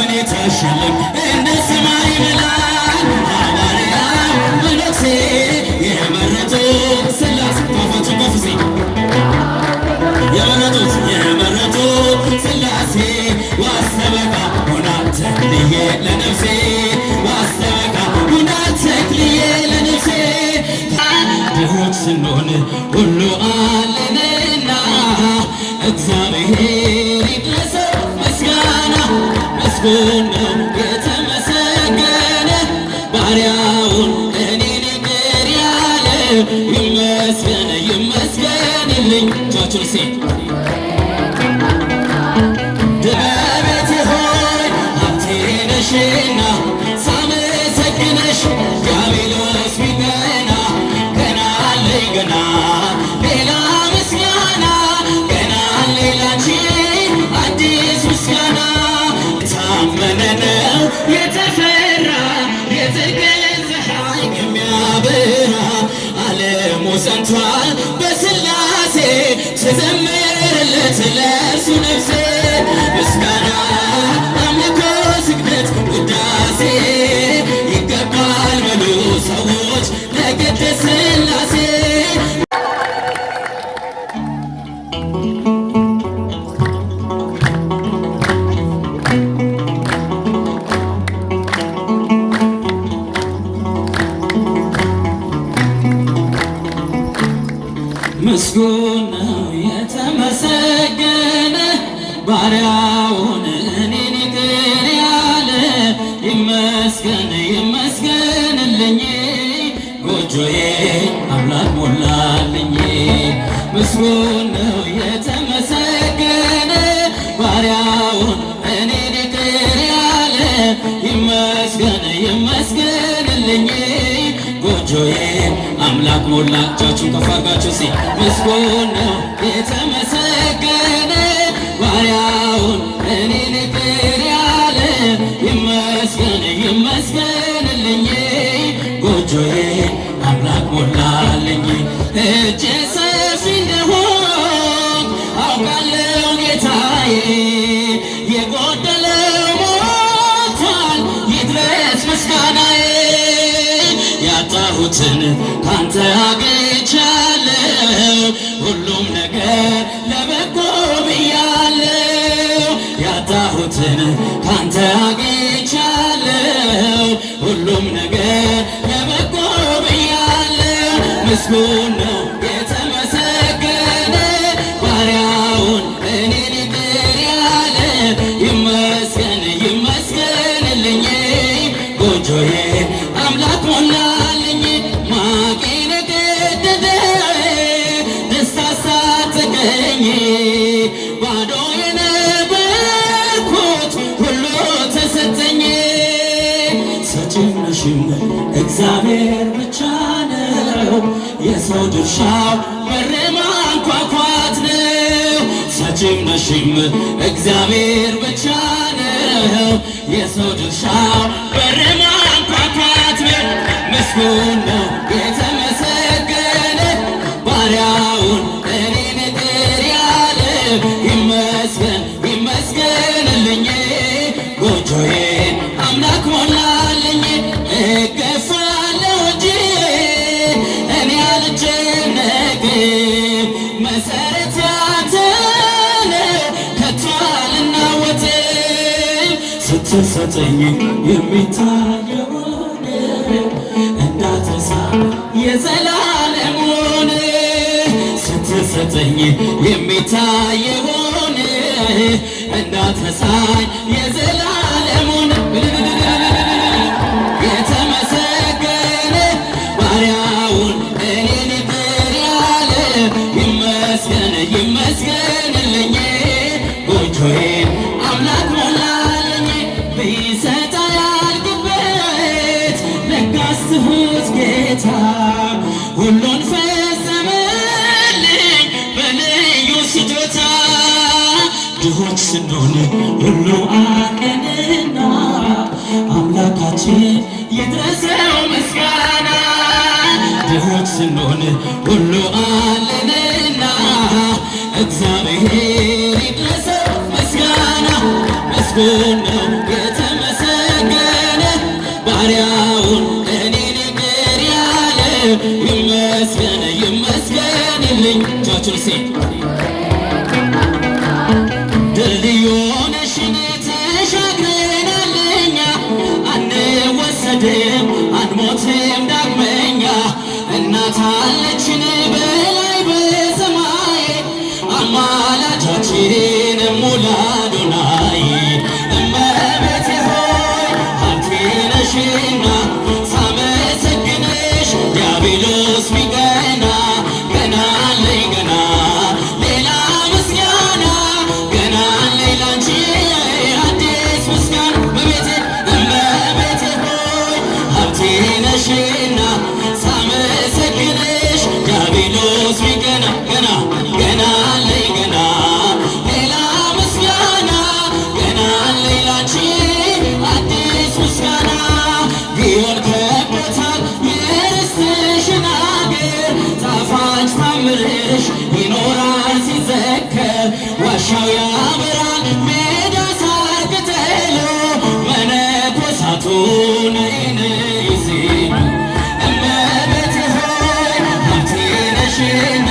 ምን የተሸለም እንደ ሰማይ መላክ ሐዋርያው መነኩሴ የመረጡት ሥላሴ ፏፏችን ከፍ ሲል የመረጡት ሥላሴ ዋሰበካ ሁና ተክልዬ ለነፍሴ ዋሰበካ ሁና ተክልዬ ለነፍሴ ድሆች ስንሆን ሁሉ አለንና እግዚአብሔር ይድረሰው ምስጋና ምስጉን ነው የተመሰገነ ባሪያውን እኔን ይቅር ያለ ይመስገን ይመስገንልኝ ቻችን ሴ ድመቤቴ ሆይ ሀብቴ ነሽና ሳመሰግንሽ ዲያብሎስ ቢቀና ገና አለኝ ገና ሌላ ምስጋና ገና ሌላ አንቺ አዲስ ምስጋና የታመነ ነው የተፈራ የጽድቅን ፀሐይ የሚያበራ ዓለሙ ጸንቷል በሥላሴ ትዘምርለት ለእርሱ ነፍሴ ምስጋና አምልኮ ስግደት ውዳሴ ይገባል በሉ ሰዎች ለቅድስት ሥላሴ ምስጉን ነው የተመሰገነ ባሪያውን እኔን ይቅር ያለ ይመስገን ይመስገንልኝ ጎጆዬ አምላክ ሞላልኝ ምስጉን ነው የተመሰገነ ባሪያውን እኔን ይቅር ያለ ይመስገን ይመስገንልኝ ጎጆዬ አምላክ ሞላ እጃችሁን ከፍ አድርጋችሁ ሲ ምስጉን ነው የተመሰገነ ባሪያውን እኔን ይቅር ያለ ይመስገን ይመስገንልኝ ጎጆዬ አምላክ ሞላልኝ እጄ ሰፊ እንደሆንኩ አውቃለሁ ጌታዬ የጎደለው ሞልቷል ይድረስ ምስጋናዬ ያጣሁትን ካንተ አግኝቻለሁ ሁሉም ነገር ለበጎ ብያለሁ ያጣሁትን ካንተ አግኝቻለሁ ሁሉም ነገር ለበጎ ብያለሁ ምስጉን ነው የተመሰገነ ባሪያውን እኔን ይቅር ያለ ይመስገን ይመስገንልኝ ጎጆዬ አምላክ ሞላልኝ ማቄን ቀደደ ደስታ ሳትቀኝ ባዶ የነበርኩት ሁሉ ተሰጠኝ ሰጪም ነሽም እግዚአብሔር ብቻ ነው የሰው ድርሻው በር ማንኳኳት ነው ሰጪም ነሽም እግዚአብሔር ብቻ ነው የሰው ድርሻው በር ማንኳኳት ነው ምስጉን ነው የተመሰገነ ባሪያውን እኔን ይቅር ያለ ይመስገን ይመስገንልኝ ጎጆዬን አምላክ ሞላልኝ እገፋለሁ እንጂ እኔ አልጨነቅም መሰረት ያንተ ነው ከቶ አልናወጥም ስትሰጠኝ የሚታየውን እንዳትረሳ የዘላለሙን ስትሰጠኝ የሚታየውን እንዳትረሳኝ የዘላለሙን የተመሰገነ ባሪያውን እኔን ይቅር ያለ ይመስገን ይመስገንልኝ ጎጆዬን አምላክ ሞላልኝ ቢሰጥ አያልቅበት ለጋስ ትሁት ጌታ ሁሉን ፈጸመልኝ በልዩ ስጦታ ድሆች ስንሆን ሁሉ አለንና አምላካችን ይድረሰው ምስጋና ድሆች ስንሆን ሁሉ አለንና እግዚአብሔር ይድረሰው ምስጋና ምስጉን ነው ጌታ እጆቻችሁን እስቲ ድልድዩ ነሽን ተሻግረናል እኛ አንወሰድም አንሞትም ዳግመኛ እናት አለችን በላይ በሰማይ አማላጃችን ሙላ አዶናይ እመቤቴ ሆይ ሀብቴ ነሽና ሳመሰግንሽ ዲያብሎስ ቢቀና ገና አለኝ ገና ሌላ ምስጋና ገና አለኝ ላንቺ አዲስ ምስጋና እመቤቴ ሆይ ሀብቴ ነሽና ሳመሰግንሽ ዲያብሎስ ቢቀና ገና ገና አለኝ ገና ሌላ ምስጋና ገና አለኝ ላንቺ አዲስ ምስጋና ጊዮን ከቦታል የርስትሽን አገር ጣፋጭ ታምርሽ ይኖራል ሲዘከር ዋሻው ያበራል ሜዳ ሳር ቅጠሉ መነኮሳቱን ይንይዜሙ እመቤቴ ሆይ ሀብቴ ነሽና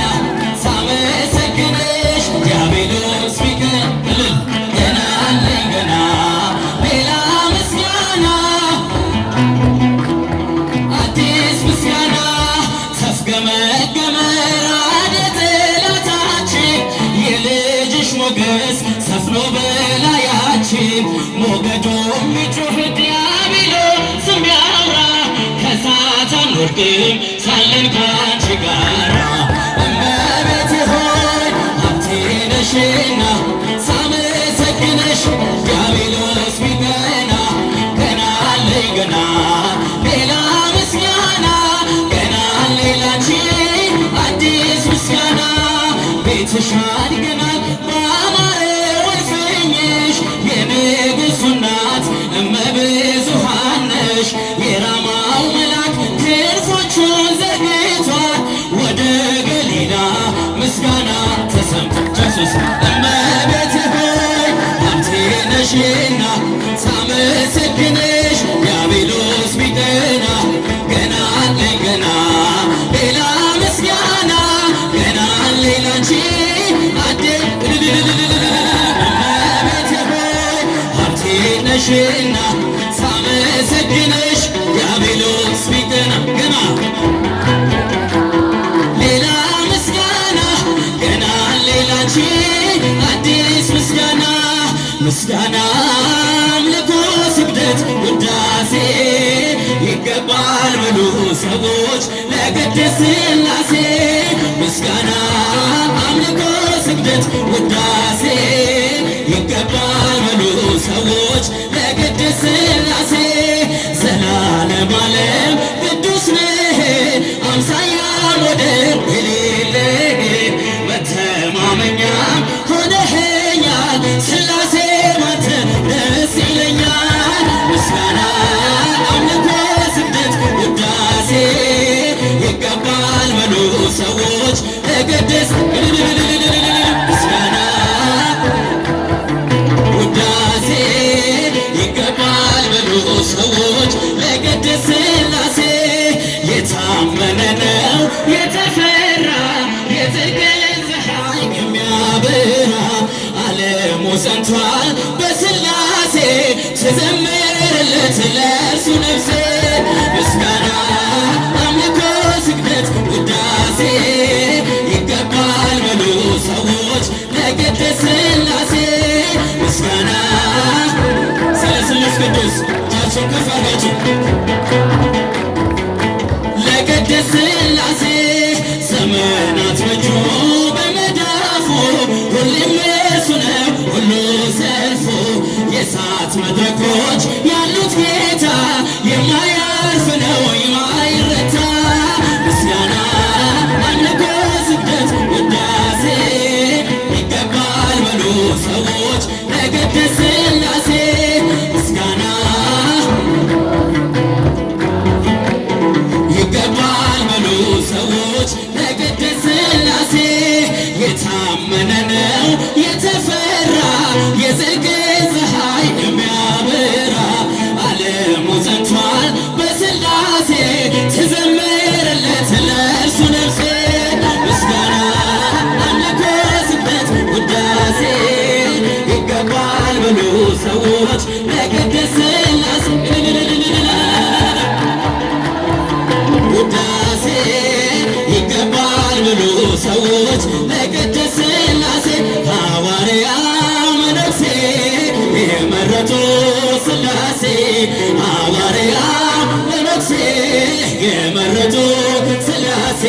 ሳመሰግንሽ ዲያብሎስ ቢቀና ገና አለኝ ገና ሌላ ምስጋና አዲስ ምስጋና ተፍገመገመ ራደ ጠላታችን የልጅሽ ሞገስ ሰፍኖ በላያችን ሞገዶ የሚጮህ ዲያብሎስ ቢያወራ ከእሳት አንወርድም ሳለን ካንቺ ጋራ እመቤቴ ሆይ ሀብቴ ነሽና ሳመሰግንሽ ዲያብሎስ ቢቀና ገና አለኝ ገና ሌላ ምስጋና ገና አለኝ ላንቺ አዲስ ምስጋና ቤትሽ አድገናል ባማረው እልፍኝሽ የንግሥቱ እናት እመብዙኃን ነሽ የራማው መልአክ ክንፎቹን ዘርግቷል ወደ ገሊላ ምስጋና ተሰምቶ ኢየሱስ እመቤቴ ሆይ ሀብቴ ነሽና ሳመሰግንሽ ዲያብሎስ ቢቀና ገና አለኝ ገና ሌላ ምስጋና ገና አለኝ ላንቺ እመቤቴ ሆይ ሀብቴ ነሽና ሳመሰግንሽ ዲያብሎስ ቢቀና ገና ሌላ ምስጋና ገና አለኝ ላንቺ አዲስ ምስጋና ምስጋና አምልኮ ስግደት ውዳሴ ይገባል በሉ ሰዎች ለቅድስት ሥላሴ ምስጋና አምልኮ ስግደት ውዳሴ ይገባል በሉ ሰዎች ለቅድስት ሥላሴ ዘላለም ዓለም ቅዱስ ነህ አምሳያ ወደር የሌለህ መተማመኛም ሆነኸኛል ሥላሴ ባንተ ደስ ይለኛል ምስጋና አምልኮ ስግደት ውዳሴ ይገባል በሉ ሰዎች ለቅድስት ምስጋና ውዳሴ ይገባል በሉ ሰዎች ለቅድስት ሥላሴ የታመነ ነው የተፈራ የጽድቅን ፀሐይ የሚያበራ ዓለሙ ጸንቷል በሥላሴ ትዘምርለት ለእርሱ ነፍሴ ምስጋና አምልኮ ስግደት ውዳሴ ይገባል በሉ ሰዎች ለቅድስት ሥላሴ ምስጋና ስለ ስሉስ ቅዱስ እጃችሁን ከፍ አድርጋችሁ ለቅድስት ሥላሴ ዘመናት በእጁ በመዳፉ ሁሌም እርሱ ነው ሁሉ ሰልፉ የእሳት መድረኮች ያሉት ጌታ የማያርፍ ነው የማይረታ ምስጋና አምልኮ ስግደት ውዳሴ ይገባል በሉ ሰዎች ለቅድስት ሥላሴ ምስጋና ይገባል በሉ ሰዎች ለቅድስት ሥላሴ የታመነ ነው የተፈራ የጽድቅ ፀሐይ የሚያበራ ዓለሙ ጸንቷል ሰዎች ለቅድስት ሥላሴ ውዳሴ ይገባል ብሎ ሰዎች ለቅድስት ሥላሴ ሐዋርያ መነኩሴ የመረጡ ሥላሴ ሐዋርያ መነኩሴ የመረጡ ሥላሴ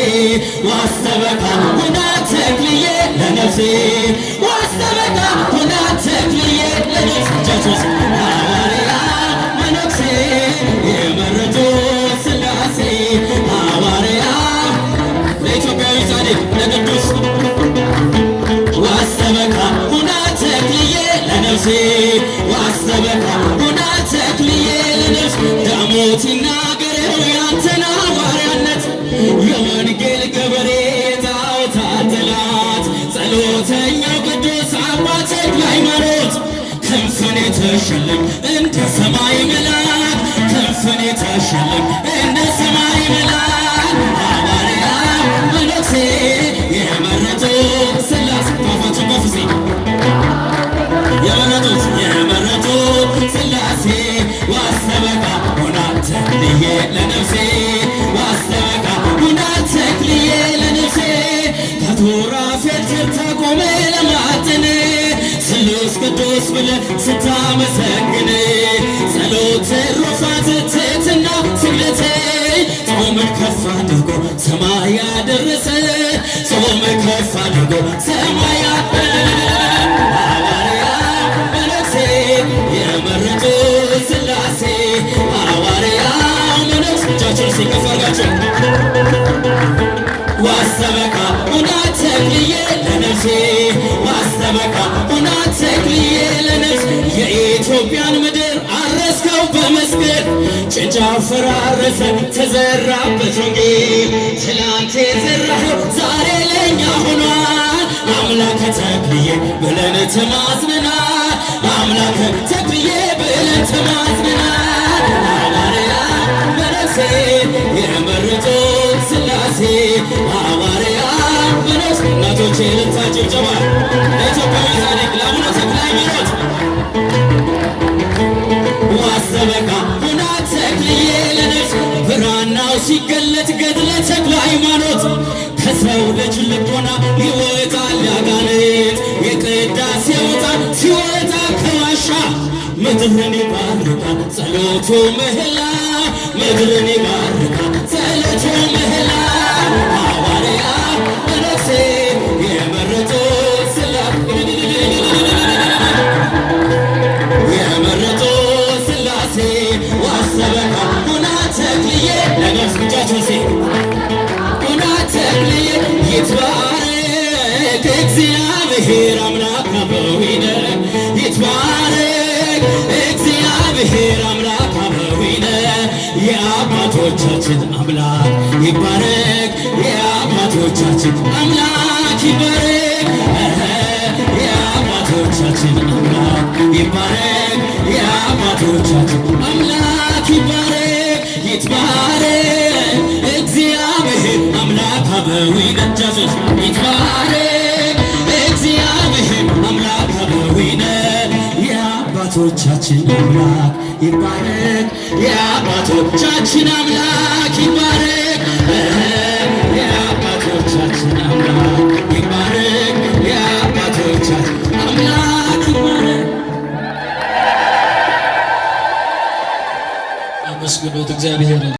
ዋስተበካ ሁና ተክልዬ ለነፍሴ ዋስተበካ ሁና ተክልዬ ለነፍሴ ሐዋርያ መነኩሴ የመረጡ ሥላሴ ሐዋርያ ለኢትዮጵያዊ ጻድቅ ለቅዱስ ዋስተበካ ሁና ተክልዬ ለነፍሴ ዋስተበካ ሁና ተክልዬ ለነፍሴ ዳሞት ይናገረው ያንተን ሐዋርያነት የወንጌል ገበሬ ጣዖታት ጠላት ጸሎተኛው ቅዱስ አባ ተክለ ሃይማኖት ክንፍን የተሸለም እንደ ሰማይ መልአክ ክንፍን የተሸለም እንደ ሰማይ መልአክ ሐዋርያ መነኩሴ የመረጡ ሥላሴ ጧፋቸው በፍሴ የመረጡት ሥላሴ ዋስተበካ ሁና ተክልዬ ለነፍሴ ዋስተበካ ሁና ተክልዬ ለነፍሴ ከቶራ ፌትር ተቆመ ለማጥን ስሉስ ቅዱስ ብለህ ስታመሰግን ጸሎት ትሩፋት ትሕትና ስግደት ጾምን ከፍ አድርጎ ሰማይ ያደረሰ ጾምን ከፍ አድርጎ ሰማይ ሐዋርያ መነኩሴ የመረጡ ሥላሴ ሐዋርያ መነኩሴ እጃችሁን ሲከፍ አድርጋችሁ ዋስተበካ ሁና ተክልዬ ለነፍሴ ዋስተበካ ሁና ተክልዬ ለነፍሴ የኢትዮጵያን ምድር አረስከው በመስቀል ጭንጫው ፈራረሰ ተዘራበት ወንጌል ትላንት የዘራኸው ዛሬ ለእኛ ሆኗል አምላከ ተክልዬ ብለን ተማጽነናል አምላከ ተክልዬ ብለን ተማጽነናል ሐዋርያ መነኩሴ የመረጡ ሥላሴ ሐዋርያ መነኩሴ እናቶቼ እልልታ ጭብጨባ ለኢትዮጵያዊ ጻድቅ ለአቡነ ተክለ ሃይማኖት ዋስተበካ ሁና ተክልዬ ለነፍሴ ብራናው ሲገለጥ ገድለ ተክለ ሃይማኖት ከሰው ልጅ ልቦና ይወጣል ያጋንንት የቅዳሴው ዕጣን ሲወጣ ከዋሻ ምድርን ይባርካል ጸሎቱ ምህላ ምድርን ይባርካል ጸሎቱ ምህላ ሐዋርያ መነኩሴ የመረጡ ሥላሴ ዋስተበካ ሁና ተክልዬ ለነፍሴ እጃችሁን ሁና ተክልዬ ይትባረክ እግዚአብሔር አምላክ አበዊነ ይትባረክ እግዚአብሔር አምላክ አበዊነ የአባቶቻችን አምላክ ይባረክ የአባቶቻችን አምላክ ይባረክ የአባቶቻችን አምላክ ይባረክ የአባቶቻችን አምላክ ይባረክ ይትባረክ እግዚአብሔር አምላክ አበዊነ ጃዞች ይትባረክ እግዚአብሔር አምላክ አበዊነ የአባቶቻችን አምላክ ይባረክ የአባቶቻችን አምላክ ይባረክ የአባቶቻችን አምላክ ይባረክ የአባቶቻችን አምላክ ይባረክ። አመስግኑት እግዚአብሔርን።